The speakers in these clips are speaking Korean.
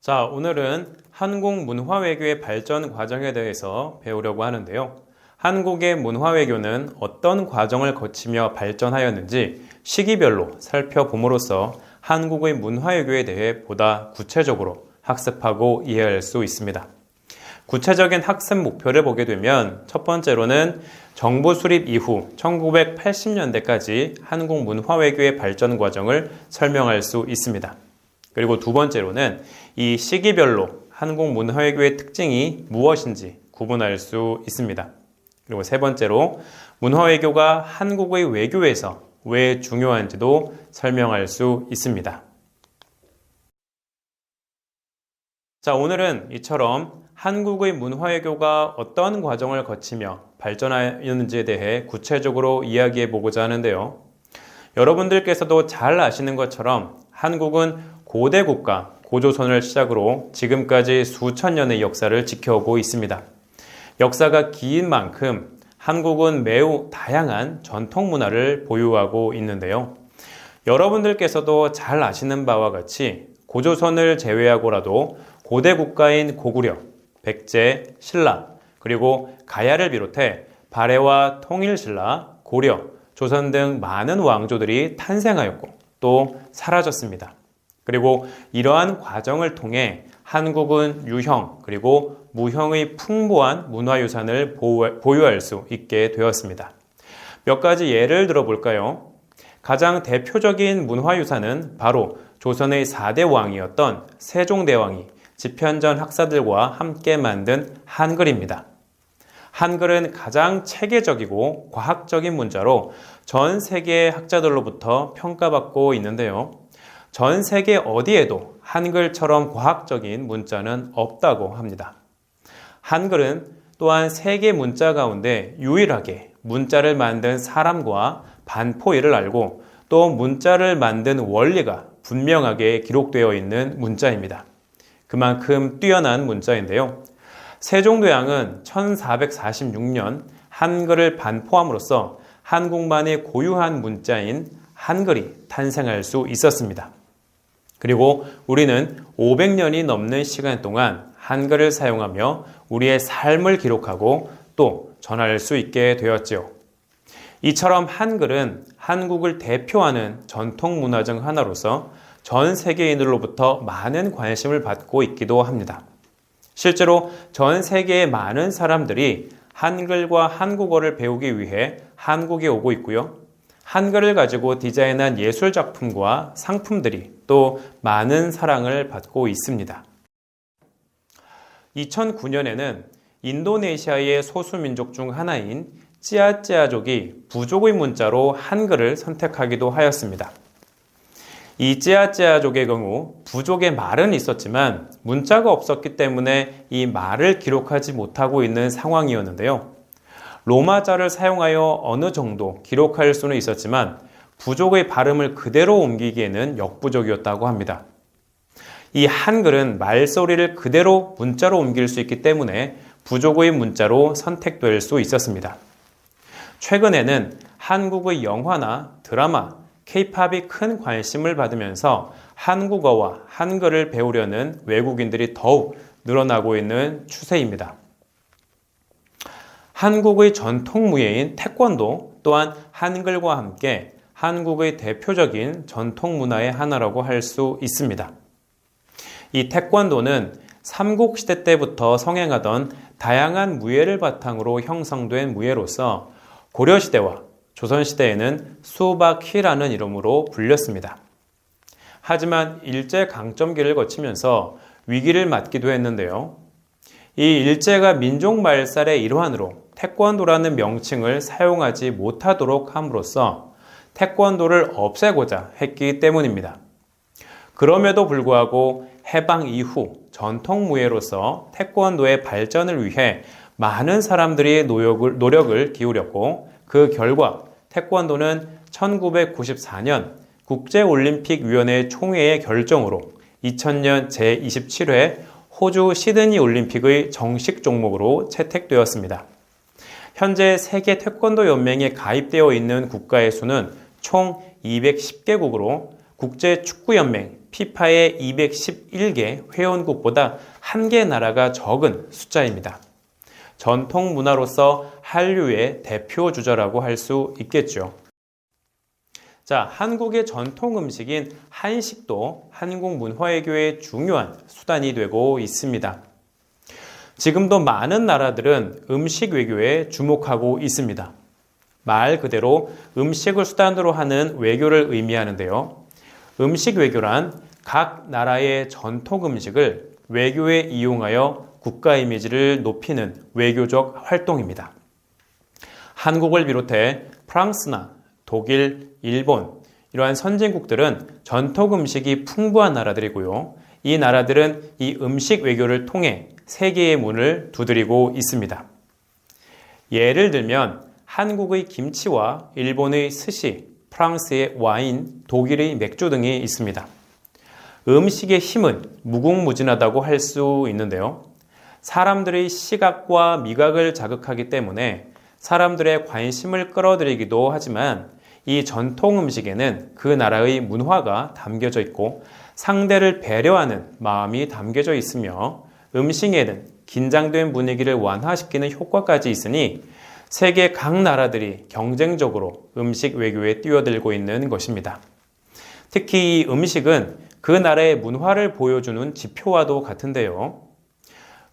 자, 오늘은 한국 문화외교의 발전 과정에 대해서 배우려고 하는데요. 한국의 문화외교는 어떤 과정을 거치며 발전하였는지 시기별로 살펴봄으로써 한국의 문화외교에 대해 보다 구체적으로 학습하고 이해할 수 있습니다. 구체적인 학습 목표를 보게 되면 첫 번째로는 정부 수립 이후 1980년대까지 한국 문화외교의 발전 과정을 설명할 수 있습니다. 그리고 두 번째로는 이 시기별로 한국 문화외교의 특징이 무엇인지 구분할 수 있습니다. 그리고 세 번째로 문화외교가 한국의 외교에서 왜 중요한지도 설명할 수 있습니다. 자, 오늘은 이처럼 한국의 문화외교가 어떤 과정을 거치며 발전하였는지에 대해 구체적으로 이야기해 보고자 하는데요. 여러분들께서도 잘 아시는 것처럼 한국은 고대 국가, 고조선을 시작으로 지금까지 수천 년의 역사를 지켜오고 있습니다. 역사가 긴 만큼 한국은 매우 다양한 전통 문화를 보유하고 있는데요. 여러분들께서도 잘 아시는 바와 같이 고조선을 제외하고라도 고대 국가인 고구려, 백제, 신라, 그리고 가야를 비롯해 발해와 통일신라, 고려, 조선 등 많은 왕조들이 탄생하였고 또 사라졌습니다. 그리고 이러한 과정을 통해 한국은 유형 그리고 무형의 풍부한 문화유산을 보유할 수 있게 되었습니다. 몇 가지 예를 들어볼까요? 가장 대표적인 문화유산은 바로 조선의 4대 왕이었던 세종대왕이 집현전 학사들과 함께 만든 한글입니다. 한글은 가장 체계적이고 과학적인 문자로 전 세계 학자들로부터 평가받고 있는데요. 전 세계 어디에도 한글처럼 과학적인 문자는 없다고 합니다. 한글은 또한 세계 문자 가운데 유일하게 문자를 만든 사람과 반포일을 알고 또 문자를 만든 원리가 분명하게 기록되어 있는 문자입니다. 그만큼 뛰어난 문자인데요. 세종대왕은 1446년 한글을 반포함으로써 한국만의 고유한 문자인 한글이 탄생할 수 있었습니다. 그리고 우리는 500년이 넘는 시간 동안 한글을 사용하며 우리의 삶을 기록하고 또 전할 수 있게 되었지요. 이처럼 한글은 한국을 대표하는 전통 문화 중 하나로서 전 세계인들로부터 많은 관심을 받고 있기도 합니다. 실제로 전 세계의 많은 사람들이 한글과 한국어를 배우기 위해 한국에 오고 있고요. 한글을 가지고 디자인한 예술작품과 상품들이 또 많은 사랑을 받고 있습니다. 2009년에는 인도네시아의 소수민족 중 하나인 찌아찌아족이 부족의 문자로 한글을 선택하기도 하였습니다. 이 찌아찌아족의 경우 부족의 말은 있었지만 문자가 없었기 때문에 이 말을 기록하지 못하고 있는 상황이었는데요. 로마자를 사용하여 어느 정도 기록할 수는 있었지만 부족의 발음을 그대로 옮기기에는 역부족이었다고 합니다. 이 한글은 말소리를 그대로 문자로 옮길 수 있기 때문에 부족의 문자로 선택될 수 있었습니다. 최근에는 한국의 영화나 드라마, K-팝이 큰 관심을 받으면서 한국어와 한글을 배우려는 외국인들이 더욱 늘어나고 있는 추세입니다. 한국의 전통 무예인 태권도 또한 한글과 함께 한국의 대표적인 전통 문화의 하나라고 할 수 있습니다. 이 태권도는 삼국시대 때부터 성행하던 다양한 무예를 바탕으로 형성된 무예로서 고려시대와 조선시대에는 수박희라는 이름으로 불렸습니다. 하지만 일제강점기를 거치면서 위기를 맞기도 했는데요. 이 일제가 민족 말살의 일환으로 태권도라는 명칭을 사용하지 못하도록 함으로써 태권도를 없애고자 했기 때문입니다. 그럼에도 불구하고 해방 이후 전통무예로서 태권도의 발전을 위해 많은 사람들이 노력을 기울였고 그 결과 태권도는 1994년 국제올림픽위원회 총회의 결정으로 2000년 제27회 호주 시드니 올림픽의 정식 종목으로 채택되었습니다. 현재 세계 태권도 연맹에 가입되어 있는 국가의 수는 총 210개국으로 국제축구연맹 피파의 211개 회원국보다 1개 나라가 적은 숫자입니다. 전통 문화로서 한류의 대표 주자라고 할 수 있겠죠. 자, 한국의 전통 음식인 한식도 한국 문화외교의 중요한 수단이 되고 있습니다. 지금도 많은 나라들은 음식 외교에 주목하고 있습니다. 말 그대로 음식을 수단으로 하는 외교를 의미하는데요. 음식 외교란 각 나라의 전통 음식을 외교에 이용하여 국가 이미지를 높이는 외교적 활동입니다. 한국을 비롯해 프랑스나 독일, 일본, 이러한 선진국들은 전통 음식이 풍부한 나라들이고요. 이 나라들은 이 음식 외교를 통해 세계의 문을 두드리고 있습니다. 예를 들면 한국의 김치와 일본의 스시, 프랑스의 와인, 독일의 맥주 등이 있습니다. 음식의 힘은 무궁무진하다고 할 수 있는데요. 사람들의 시각과 미각을 자극하기 때문에 사람들의 관심을 끌어들이기도 하지만 이 전통 음식에는 그 나라의 문화가 담겨져 있고 상대를 배려하는 마음이 담겨져 있으며 음식에는 긴장된 분위기를 완화시키는 효과까지 있으니 세계 각 나라들이 경쟁적으로 음식 외교에 뛰어들고 있는 것입니다. 특히 이 음식은 그 나라의 문화를 보여주는 지표와도 같은데요.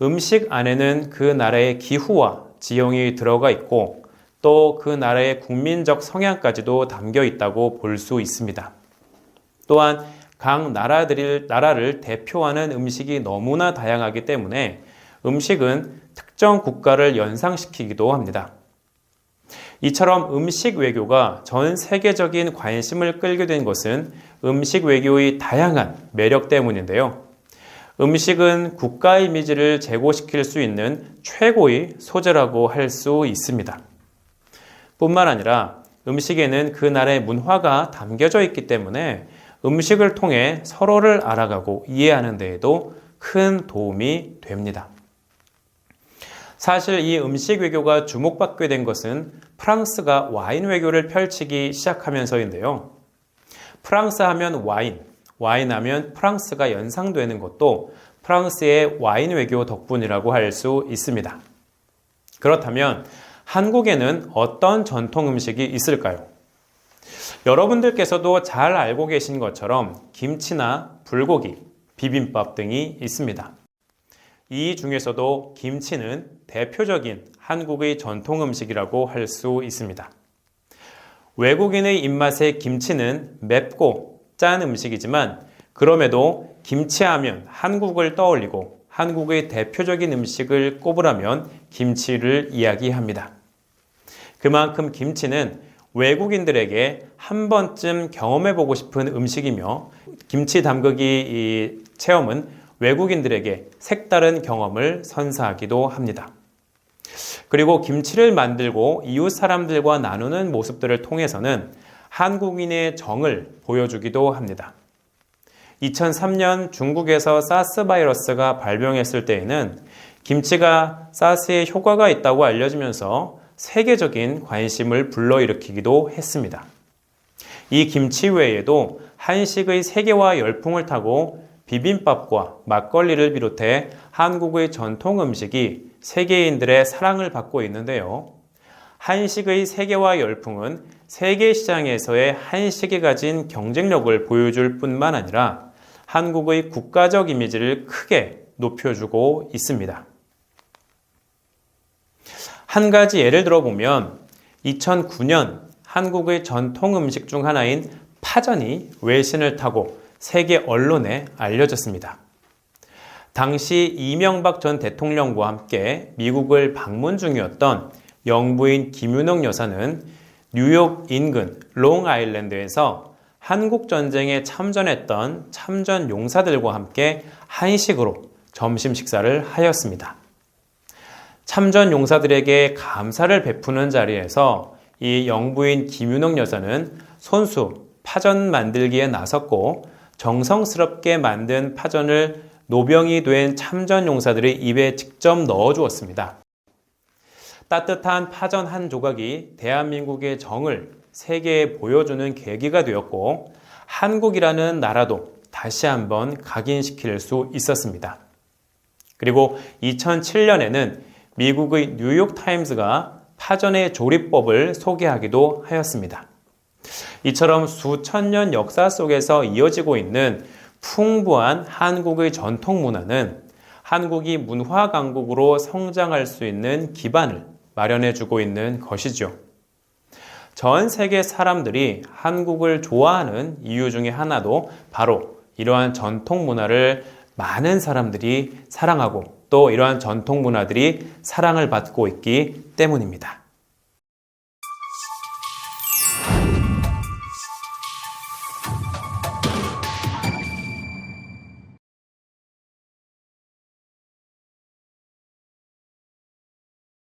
음식 안에는 그 나라의 기후와 지형이 들어가 있고 또 그 나라의 국민적 성향까지도 담겨 있다고 볼 수 있습니다. 또한 각 나라를 대표하는 음식이 너무나 다양하기 때문에 음식은 특정 국가를 연상시키기도 합니다. 이처럼 음식 외교가 전 세계적인 관심을 끌게 된 것은 음식 외교의 다양한 매력 때문인데요. 음식은 국가 이미지를 제고시킬 수 있는 최고의 소재라고 할 수 있습니다. 뿐만 아니라 음식에는 그 나라의 문화가 담겨져 있기 때문에 음식을 통해 서로를 알아가고 이해하는 데에도 큰 도움이 됩니다. 사실 이 음식 외교가 주목받게 된 것은 프랑스가 와인 외교를 펼치기 시작하면서인데요. 프랑스 하면 와인 하면 프랑스가 연상되는 것도 프랑스의 와인 외교 덕분이라고 할 수 있습니다. 그렇다면 한국에는 어떤 전통 음식이 있을까요? 여러분들께서도 잘 알고 계신 것처럼 김치나 불고기, 비빔밥 등이 있습니다. 이 중에서도 김치는 대표적인 한국의 전통 음식이라고 할 수 있습니다. 외국인의 입맛에 김치는 맵고 짠 음식이지만 그럼에도 김치하면 한국을 떠올리고 한국의 대표적인 음식을 꼽으라면 김치를 이야기합니다. 그만큼 김치는 외국인들에게 한 번쯤 경험해보고 싶은 음식이며 김치 담그기 체험은 외국인들에게 색다른 경험을 선사하기도 합니다. 그리고 김치를 만들고 이웃 사람들과 나누는 모습들을 통해서는 한국인의 정을 보여주기도 합니다. 2003년 중국에서 사스 바이러스가 발병했을 때에는 김치가 사스에 효과가 있다고 알려지면서 세계적인 관심을 불러일으키기도 했습니다. 이 김치 외에도 한식의 세계화 열풍을 타고 비빔밥과 막걸리를 비롯해 한국의 전통 음식이 세계인들의 사랑을 받고 있는데요. 한식의 세계화 열풍은 세계 시장에서의 한식이 가진 경쟁력을 보여줄 뿐만 아니라 한국의 국가적 이미지를 크게 높여주고 있습니다. 한 가지 예를 들어보면 2009년 한국의 전통 음식 중 하나인 파전이 외신을 타고 세계 언론에 알려졌습니다. 당시 이명박 전 대통령과 함께 미국을 방문 중이었던 영부인 김윤옥 여사는 뉴욕 인근 롱아일랜드에서 한국전쟁에 참전했던 참전 용사들과 함께 한식으로 점심 식사를 하였습니다. 참전 용사들에게 감사를 베푸는 자리에서 이 영부인 김윤옥 여사는 손수 파전 만들기에 나섰고 정성스럽게 만든 파전을 노병이 된 참전 용사들의 입에 직접 넣어주었습니다. 따뜻한 파전 한 조각이 대한민국의 정을 세계에 보여주는 계기가 되었고 한국이라는 나라도 다시 한번 각인시킬 수 있었습니다. 그리고 2007년에는 미국의 뉴욕타임스가 파전의 조리법을 소개하기도 하였습니다. 이처럼 수천 년 역사 속에서 이어지고 있는 풍부한 한국의 전통 문화는 한국이 문화 강국으로 성장할 수 있는 기반을 마련해주고 있는 것이죠. 전 세계 사람들이 한국을 좋아하는 이유 중에 하나도 바로 이러한 전통 문화를 많은 사람들이 사랑하고 또 이러한 전통 문화들이 사랑을 받고 있기 때문입니다.